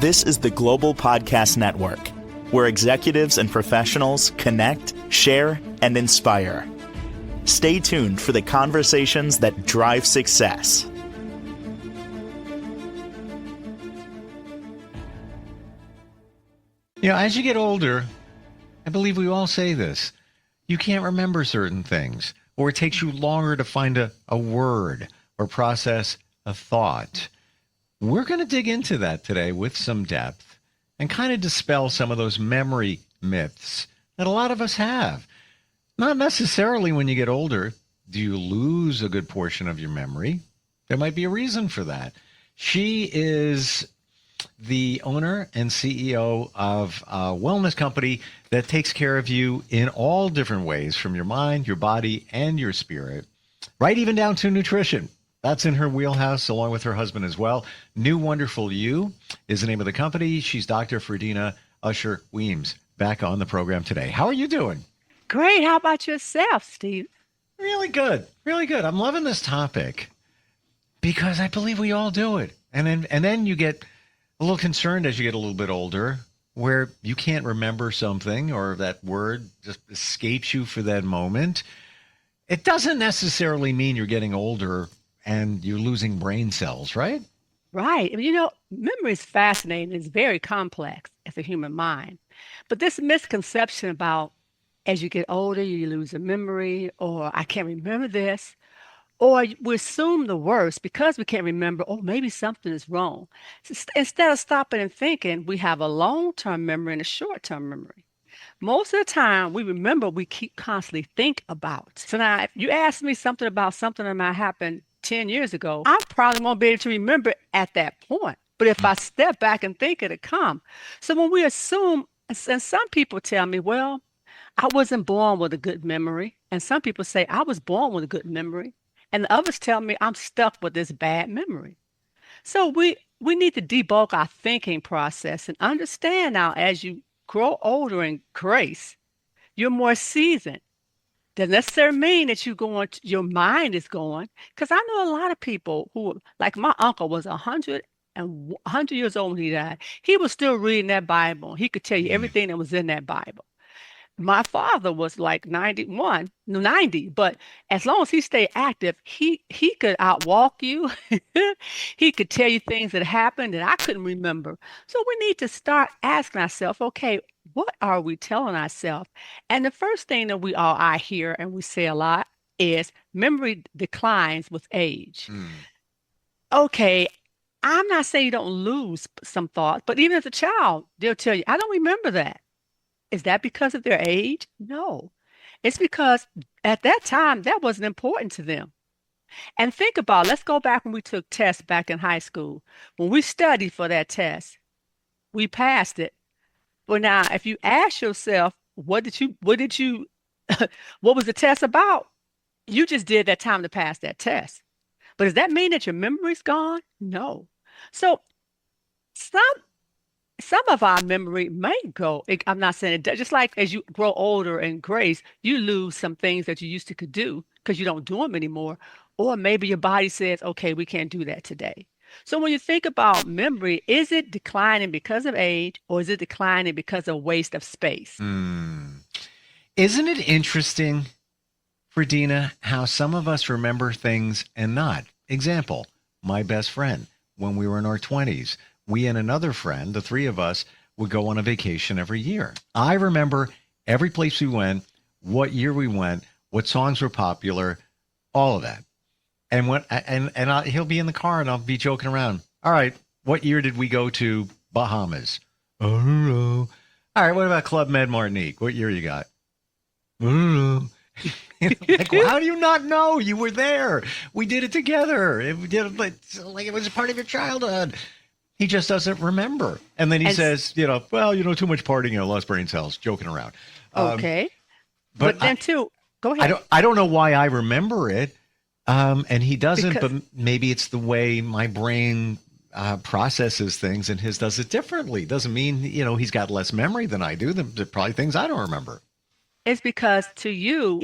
This is the Global Podcast Network, where executives and professionals connect, share, and inspire. Stay tuned for the conversations that drive success. You know, as you get older, I believe we all say this, you can't remember certain things, or it takes you longer to find a word or process a thought. We're going to dig into that today with some depth and kind of dispel some of those memory myths that a lot of us have. Not necessarily when you get older do you lose a good portion of your memory. There might be a reason for that. She is the owner and CEO of a wellness company that takes care of you in all different ways, from your mind, your body, and your spirit, right even down to nutrition. That's in her wheelhouse, along with her husband as well. New Wonderful You is the name of the company. She's Dr. Ferdina Usher Weems, back on the program today. How are you doing? Great. How about yourself, Steve? Really good. Really good. I'm loving this topic because I believe we all do it. And then you get a little concerned as you get a little bit older, where you can't remember something or that word just escapes you for that moment. It doesn't necessarily mean you're getting older and you're losing brain cells, right? Right. You know, memory is fascinating. It's very complex as a human mind. But this misconception about as you get older, you lose a memory, or I can't remember this, or we assume the worst because we can't remember, oh, maybe something is wrong. Instead of stopping and thinking, we have a long-term memory and a short-term memory. Most of the time, we remember we keep constantly think about. So now, if you ask me something about something that might happen 10 years ago, I probably won't be able to remember at that point. But if I step back and think, it'll come. So when we assume, and some people tell me, well, I wasn't born with a good memory. And some people say, I was born with a good memory. And the others tell me I'm stuck with this bad memory. So we need to debulk our thinking process and understand now as you grow older in grace, you're more seasoned. Doesn't necessarily mean that your mind is going. Because I know a lot of people who, like my uncle was 100 years old when he died. He was still reading that Bible. He could tell you everything that was in that Bible. My father was like 90, but as long as he stayed active, he could outwalk you. He could tell you things that happened that I couldn't remember. So we need to start asking ourselves, okay, what are we telling ourselves? And the first thing that I hear and we say a lot is memory declines with age. Okay, I'm not saying you don't lose some thoughts, but even as a child, they'll tell you, I don't remember that. Is that because of their age? No. It's because at that time, that wasn't important to them. And think about, let's go back when we took tests back in high school. When we studied for that test, we passed it. But now, if you ask yourself, what was the test about? You just did that time to pass that test. But does that mean that your memory's gone? No. So some of our memory may go. I'm not saying it does. Just like as you grow older in grace, you lose some things that you used to could do because you don't do them anymore. Or maybe your body says, okay, we can't do that today. So when you think about memory, is it declining because of age or is it declining because of waste of space? Isn't it interesting, Ferdina, how some of us remember things and not? Example, my best friend, when we were in our 20s, we and another friend, the three of us, would go on a vacation every year. I remember every place we went, what year we went, what songs were popular, all of that. And he'll be in the car and I'll be joking around. All right, what year did we go to Bahamas? I don't know. All right, what about Club Med Martinique? What year you got? I don't know. Like, well, how do you not know? You were there. We did it together. It was a part of your childhood. He just doesn't remember. And then he says, too much partying, lost brain cells, joking around. Okay. But then go ahead. I don't know why I remember it. And he doesn't, but maybe it's the way my brain processes things and his does it differently. Doesn't mean, he's got less memory than I do. There are probably things I don't remember. It's because to you,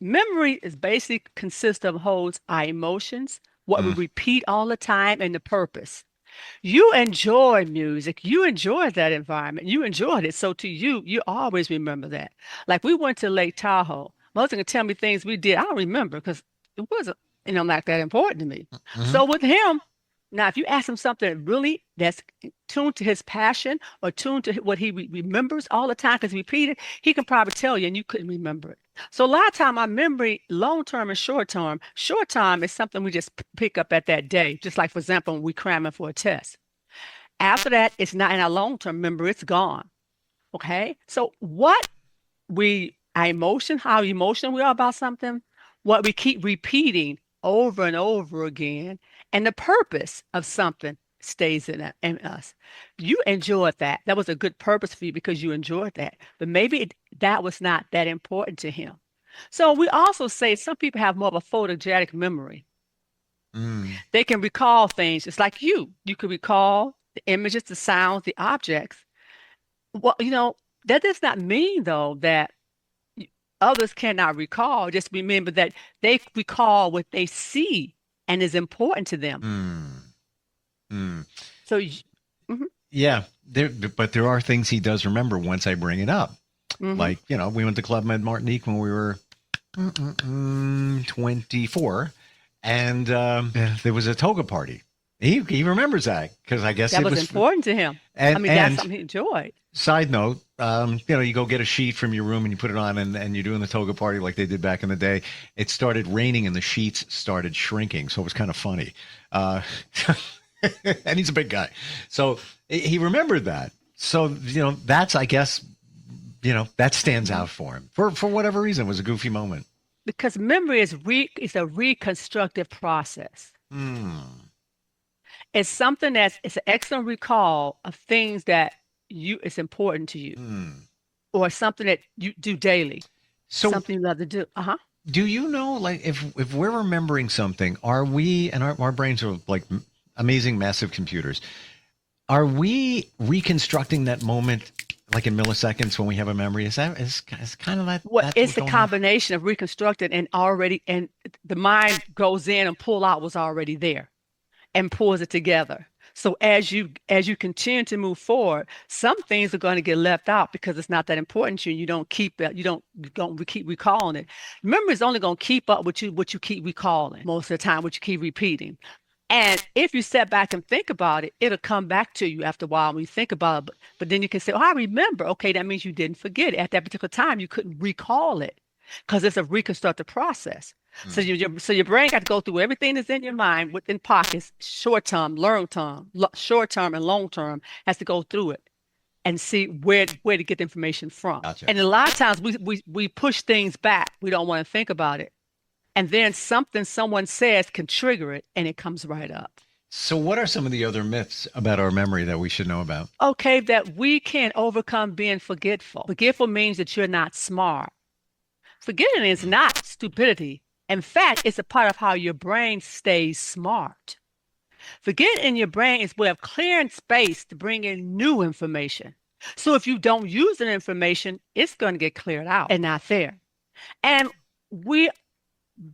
memory is basically consists of holds our emotions, what we repeat all the time, and the purpose. You enjoy music. You enjoy that environment. You enjoyed it. So to you, you always remember that. Like we went to Lake Tahoe. My husband could tell me things we did. I don't remember because it wasn't, like that important to me. Hmm. So with him, now if you ask him something really that's tuned to his passion or tuned to what he remembers all the time because he repeated, he can probably tell you and you couldn't remember it. So a lot of time our memory, long term and short term is something we just pick up at that day. Just like for example, when we cramming for a test. After that, it's not in our long-term memory, it's gone. Okay. So what our emotion, how emotional we are about something, what we keep repeating over and over again, and the purpose of something stays in us. You enjoyed that. That was a good purpose for you because you enjoyed that. But maybe that was not that important to him. So we also say some people have more of a photogenic memory. Mm. They can recall things. It's like you could recall the images, the sounds, the objects. Well, that does not mean though that others cannot recall. Just remember that they recall what they see and is important to them. Mm. Mm. So, mhm, Yeah, but there are things he does remember once I bring it up. mhm. Like, we went to Club Med Martinique when we were 24, and there was a toga party. He remembers that because I guess That it was was. important to him. I mean, that's And something he enjoyed. side note, you go get a sheet from your room and you put it on, and you're doing the toga party like they did back in the day. It started raining and the sheets started shrinking, so it was kind of funny. Uh, and he's a big guy, so he remembered that. So that's, I guess, that stands Mhm. out for him for whatever reason. It was a goofy moment. Because memory is a reconstructive process. Hmm. It's something it's an excellent recall of things that it's important to you, Hmm. or something that you do daily, So something you love to do. Uh-huh. do you know, like, if we're remembering something, are we, and our brains are like amazing, massive computers, are we reconstructing that moment like in milliseconds when we have a memory? Is kind of What that's it's what's the going on? combination of reconstructed and the mind goes in and pull out what's already there and pulls it together. So as you continue to move forward, some things are going to get left out because it's not that important to you. You don't keep it. You don't keep recalling it. Memory is only going to keep up with what you keep recalling most of the time, what you keep repeating. And if you step back and think about it, it'll come back to you after a while when you think about it. But then you can say, "Oh, I remember." Okay, that means you didn't forget it. At that particular time, you couldn't recall it because it's a reconstructive process. So Hmm. your brain got to go through everything that's in your mind within pockets, short term, short term, and long term has to go through it and see where to get the information from. Gotcha. And a lot of times we push things back. We don't want to think about it. And then something someone says can trigger it and it comes right up. So what are some of the other myths about our memory that we should know about? Okay, that we can overcome being forgetful. Forgetful means that you're not smart. Forgetting is not stupidity. In fact, it's a part of how your brain stays smart. Forgetting in your brain is a way of clearing space to bring in new information. So if you don't use that information, it's going to get cleared out and not there. And we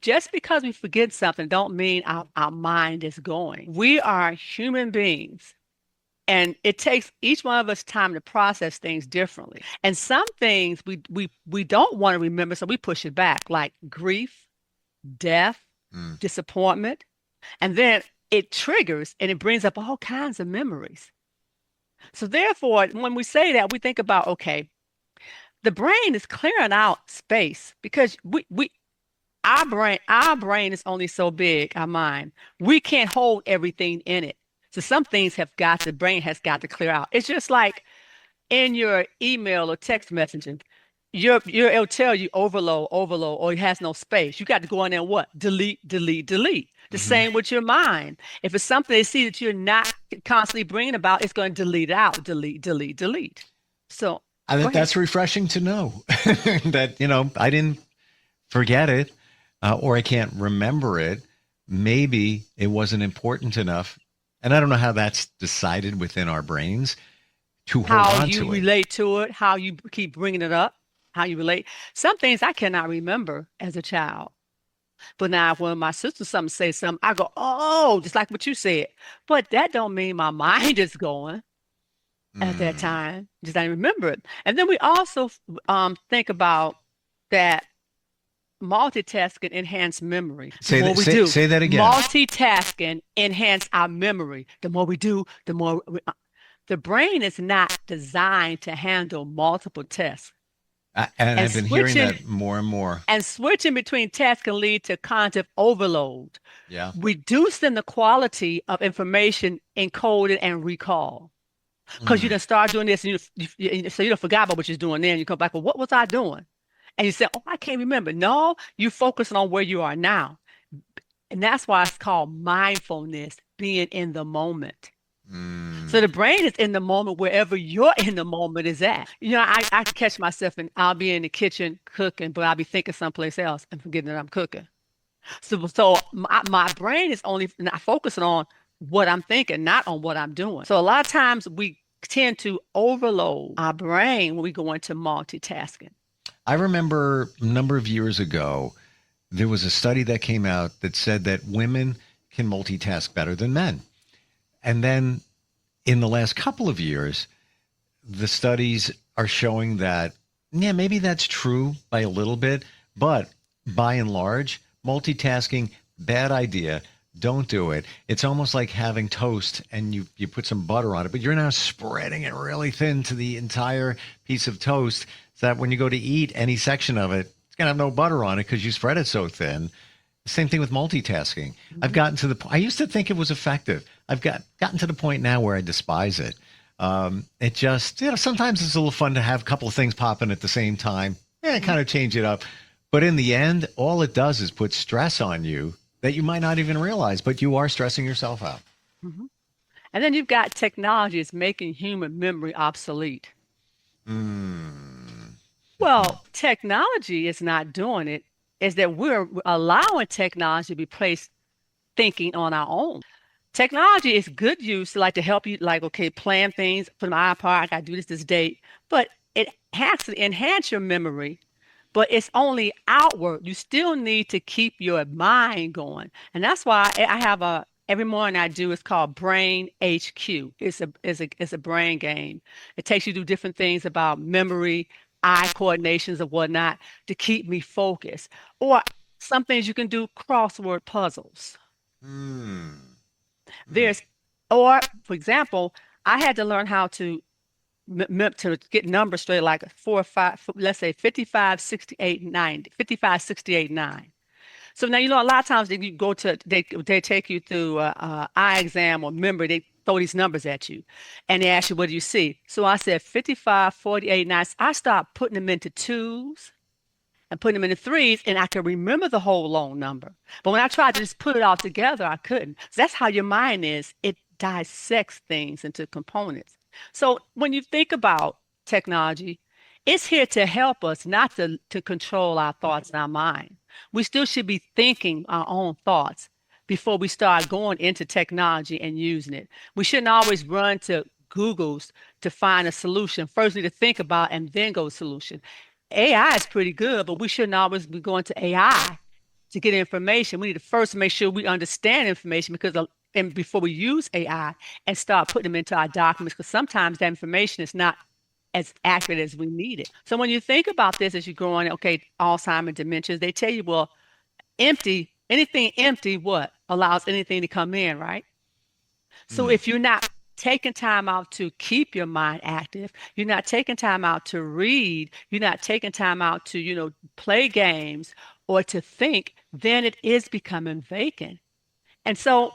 just because we forget something don't mean our mind is going. We are human beings. And it takes each one of us time to process things differently. And some things we don't want to remember, so we push it back, like grief, death, Hmm. disappointment. And then it triggers and it brings up all kinds of memories. So therefore, when we say that, we think about, okay, the brain is clearing out space because we our brain is only so big, our mind. We can't hold everything in it. So some things the brain has got to clear out. It's just like in your email or text messaging, it'll tell you overload, overload, or it has no space. You got to go in there and what? Delete, delete, delete. The Hmm. same with your mind. If it's something they see that you're not constantly bringing about, it's going to delete it out. Delete, delete, delete. So I go think ahead. that's refreshing to know that, I didn't forget it, or I can't remember it. Maybe it wasn't important enough. And I don't know how that's decided within our brains to hold How on you to it. relate to it, how you keep bringing it up, how you relate. Some things I cannot remember as a child. But now if when my sister something say something, I go, oh, just like what you said. But that don't mean my mind is going at that Mm. time. Just I remember it. And then we also think about that multitasking enhance memory. The Say more that. we do, Say that again. multitasking enhance our memory. The more we do, the brain is not designed to handle multiple tasks. And And I've been hearing switching that more and more. and switching between tasks can lead to cognitive overload, Yeah. reducing the quality of information encoded and recall. Because you Mm. done start doing this, and so you don't forgot about what you're doing. Then you come back, well, what was I doing? And you say, oh, I can't remember. No, you focusing on where you are now. And that's why it's called mindfulness, being in the moment. So Mm. the brain is in the moment wherever you're in the moment is at. I can catch myself and I'll be in the kitchen cooking, but I'll be thinking someplace else and forgetting that I'm cooking. So my brain is only not focusing on what I'm thinking, not on what I'm doing. So a lot of times we tend to overload our brain when we go into multitasking. I remember a number of years ago, there was a study that came out that said that women can multitask better than men. And then in the last couple of years, the studies are showing that, yeah, maybe that's true by a little bit, but by and large, multitasking, bad idea. Don't do it. It's almost like having toast and you put some butter on it, but you're now spreading it really thin to the entire piece of toast so that when you go to eat any section of it, it's going to have no butter on it because you spread it so thin. Same thing with multitasking. I've Mhm. gotten to the I used to think it was effective. I've gotten to the point now where I despise it. It just, sometimes it's a little fun to have a couple of things popping at the same time. Yeah, kind of change it up. But in the end, all it does is put stress on you that you might not even realize, but you are stressing yourself out. Mhm. And then you've got technology is making human memory obsolete. Mm. Well, technology is not doing it, is that we're allowing technology to replace thinking on our own. Technology is good use, like to help you, like, okay, plan things, put my iPod, I gotta do this date, but it has to enhance your memory, but it's only outward. You still need to keep your mind going. And that's why I have every morning I do, it's called Brain HQ. It's a brain game. It takes you through different things about memory, eye coordinations and whatnot to keep me focused. Or some things you can do crossword puzzles. Mm. Mm. There's, or for example, I had to learn how to to get numbers straight, like 4 or 5, let's say 55, 68, 90, 55, 68, 9. So now, a lot of times they you go to, they take you through eye exam or memory, they throw these numbers at you and they ask you, what do you see? So I said 55, 48, 9. I start putting them into twos and putting them into threes, and I could remember the whole long number. But when I tried to just put it all together, I couldn't. So that's how your mind is. It dissects things into components. So when you think about technology, it's here to help us, not to control our thoughts and our mind. We still should be thinking our own thoughts before we start going into technology and using it. We shouldn't always run to Google's to find a solution. First, we need to think about and then go to solution. AI is pretty good, but we shouldn't always be going to AI to get information. We need to first make sure we understand information and before we use AI and start putting them into our documents, because sometimes that information is not as accurate as we need it. So when you think about this as you go on, okay, Alzheimer's, dementias, they tell you, well, anything empty, what allows anything to come in, right? So Mm. if you're not taking time out to keep your mind active, you're not taking time out to read, you're not taking time out to, play games or to think, then it is becoming vacant. And so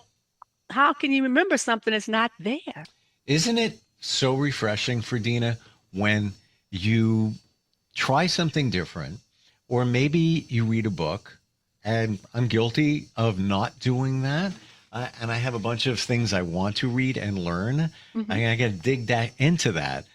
how can you remember something that's not there? Isn't it so refreshing for Dina when you try something different, or maybe you read a book, and I'm guilty of not doing that. And I have a bunch of things I want to read and learn. Mhm. I got to dig into that.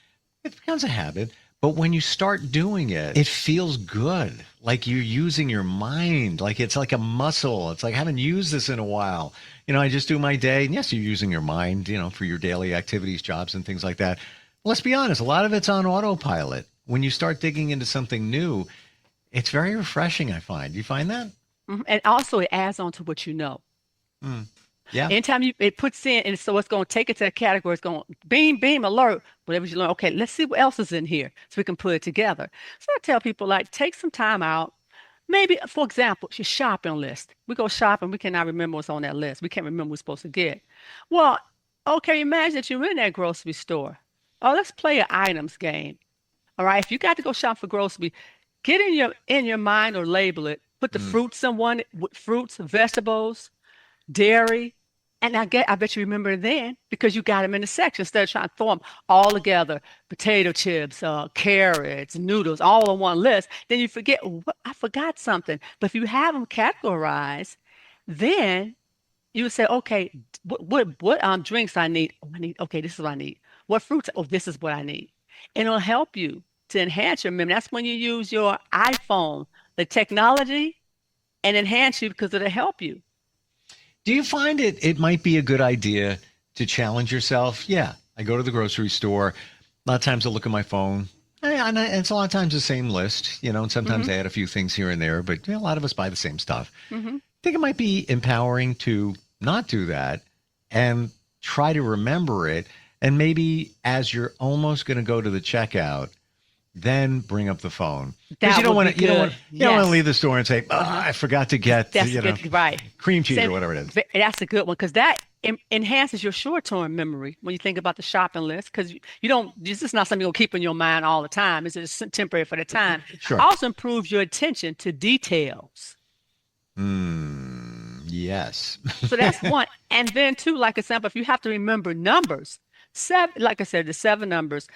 It becomes a habit. But when you start doing it, it feels good. Like you're using your mind. Like it's like a muscle. It's like I haven't used this in a while. I just do my day. And yes, you're using your mind, for your daily activities, jobs, and things like that. Let's be honest, a lot of it's on autopilot. When you start digging into something new, it's very refreshing, I find. Do you find that? And also it adds on to what you know. Mm. Yeah. Anytime it puts in, and so it's going to take it to a category. It's going to beam, alert, whatever you learn. Okay, let's see what else is in here so we can put it together. So I tell people, like, take some time out. Maybe, for example, your shopping list. We go shopping, we cannot remember what's on that list. We can't remember what we're supposed to get. Well, okay, imagine that you're in that grocery store. Oh, let's play an items game. All right, if you got to go shop for grocery, get in your mind or label it. Put the Mm. fruits in one, fruits, vegetables, dairy. And I bet you remember it then because you got them in the section instead of trying to throw them all together, potato chips, carrots, noodles, all on one list. Then you forget, "Oh, I forgot something." But if you have them categorized, then you would say, okay, what drinks I need? Oh, I need, okay, this is what I need. What fruits? Oh, this is what I need. And it'll help you to enhance your memory. That's when you use your iPhone, the technology, and enhance you because it'll help you. Do you find it might be a good idea to challenge yourself? Yeah, I go to the grocery store. A lot of times I look at my phone. And it's a lot of times the same list, and sometimes Hmm. I add a few things here and there, but a lot of us buy the same stuff. Hmm. I think it might be empowering to not do that and try to remember it. And maybe as you're almost going to go to the checkout, then bring up the phone because That would be you don't want good. you don't want to Yes. leave the store and say, "Oh, Uh-huh. I forgot to get That's good. Right. cream cheese or Same, whatever it is." that's a good one because that enhances your short-term memory when you think about the shopping list because you don't, this is not something you'll keep in your mind all the time. It's just temporary for the time. Sure. Also improves your attention to details. Yes. So that's one. And then two, like example, if you have to remember numbers, seven, like I said, the seven numbers,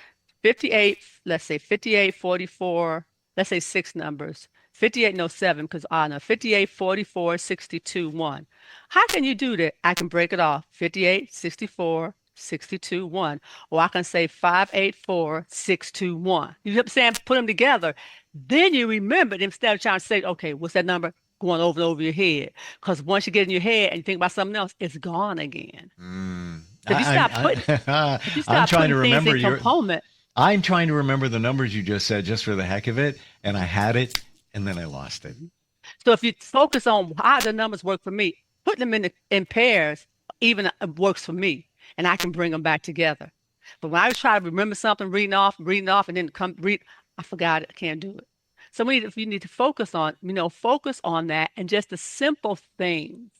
58, let's say 58, 44, let's say six numbers. 58, no, seven, because I know 58, 44, 62, 1. How can you do that? I can break it off. 58, 64, 62, 1. Or I can say 584, 621. You know what I'm saying? Put them together. Then you remember it instead of trying to say, okay, what's that number? Going over and over your head. Because once you get in your head and you think about something else, it's gone again. So if you stop putting, if you I'm stop trying to putting things remember in component, I'm trying to remember the numbers you just said just for the heck of it, and I had it, and then I lost it. so if you focus on how the numbers work for me, put them in pairs, even works for me, and I can bring them back together. But when I try to remember something, reading off, and then come read, I forgot it. I can't do it. So if you need to focus on, focus on that and just the simple things.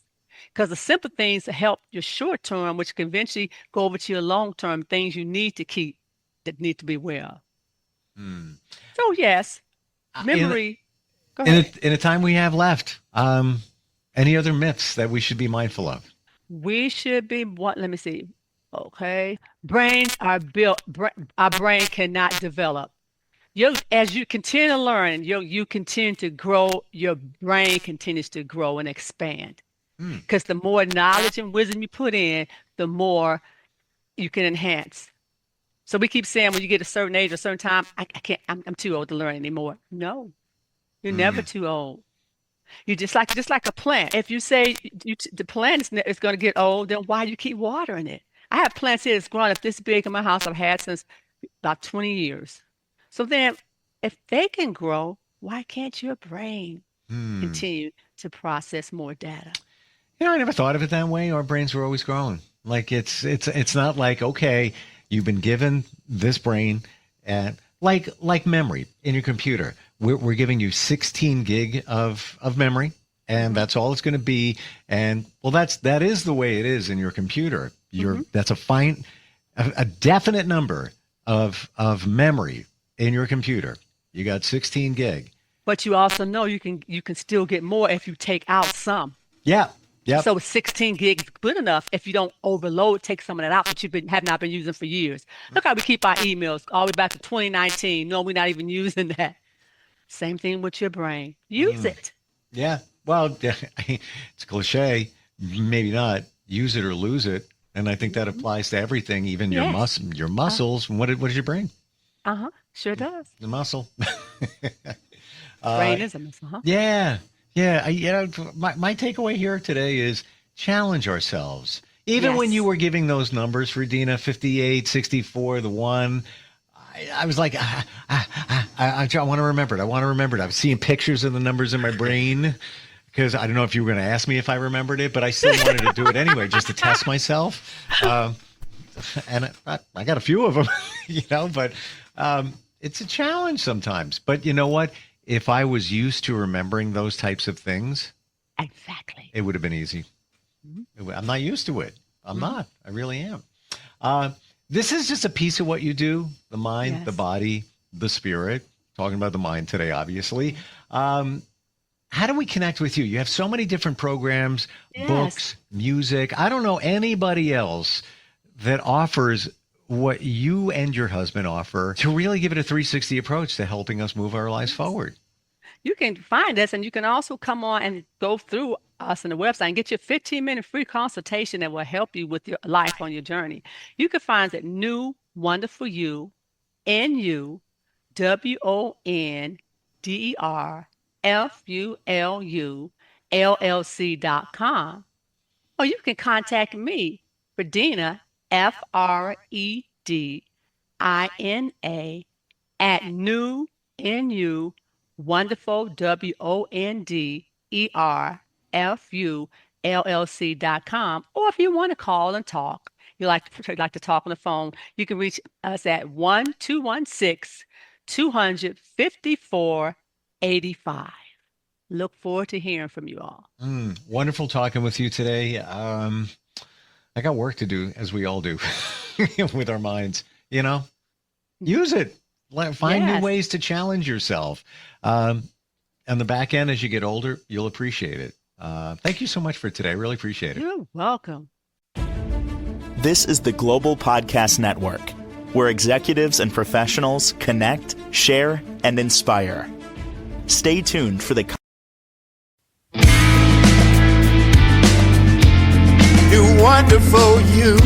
Because the simple things help your short term, which can eventually go over to your long term things you need to keep that need to be aware of. So yes, In, memory. Go ahead. in a time we have left, any other myths that we should be mindful of? We should be what? Let me see. Okay, brains are built. Our brain cannot develop. As you continue to learn, you continue to grow. Your brain continues to grow and expand. Hmm. Because the more knowledge and wisdom you put in, the more you can enhance. So we keep saying when you get a certain age, a certain time, I can't. I'm too old to learn anymore. No, you're never too old. You're just like a plant. If you say the plant is going to get old, then why do you keep watering it? I have plants here that's grown up this big in my house. I've had since about 20 years. So then, if they can grow, why can't your brain continue to process more data? I never thought of it that way. Our brains were always growing. Like it's not like, okay, you've been given this brain and like memory in your computer. We're giving you 16 gig of memory, and that's all it's going to be. And well, that is the way it is in your computer. That's a definite number of memory in your computer. You got 16 gig. But you also know you can still get more if you take out some. Yeah. Yep. So 16 gigs is good enough if you don't overload, take some of that out that have not been using for years. Look how we keep our emails all the way back to 2019. No, we're not even using that. Same thing with your brain. Use it. Yeah. Well, it's a cliche. Maybe not. Use it or lose it. And I think that applies to everything, even Yes. your muscles. What is your brain? Uh-huh. Sure does. The muscle. Brain is a muscle, huh? Yeah. Yeah. My takeaway here today is challenge ourselves. Even when Yes. you were giving those numbers for Dina, 58, 64, the one, I was like, I want to remember it. I want to remember it. I was seeing pictures of the numbers in my brain because I don't know if you were going to ask me if I remembered it, but I still wanted to do it anyway, just to test myself. And I got a few of them, but it's a challenge sometimes. But you know what? If I was used to remembering those types of things, Exactly. it would have been easy. I'm not used to it. I'm not. I really am. This is just a piece of what you do, the mind, the body, the spirit. Talking about the mind today, obviously. How do we connect with you? You have so many different programs, books, music. I don't know anybody else that offers what you and your husband offer to really give it a 360 approach to helping us move our lives forward. You can find us, and you can also come on and go through us on the website and get your 15-minute free consultation that will help you with your life on your journey. You can find us at New Wonderful You, NUWONDERFULULLC.com. Or you can contact me, Fredina, FREDINA, at NU Wonderful, WONDERFULLC.com. Or if you want to call and talk, you like to talk on the phone, you can reach us at 1-216-254-85. Look forward to hearing from you all. Wonderful talking with you today. I got work to do, as we all do, with our minds. Use it. Find new ways to challenge yourself. On the back end, as you get older, you'll appreciate it. Thank you so much for today. I really appreciate it. You're welcome. This is the Global Podcast Network, where executives and professionals connect, share, and inspire. Stay tuned for the New Wonderful You.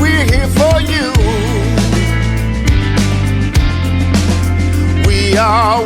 We're here for you. We are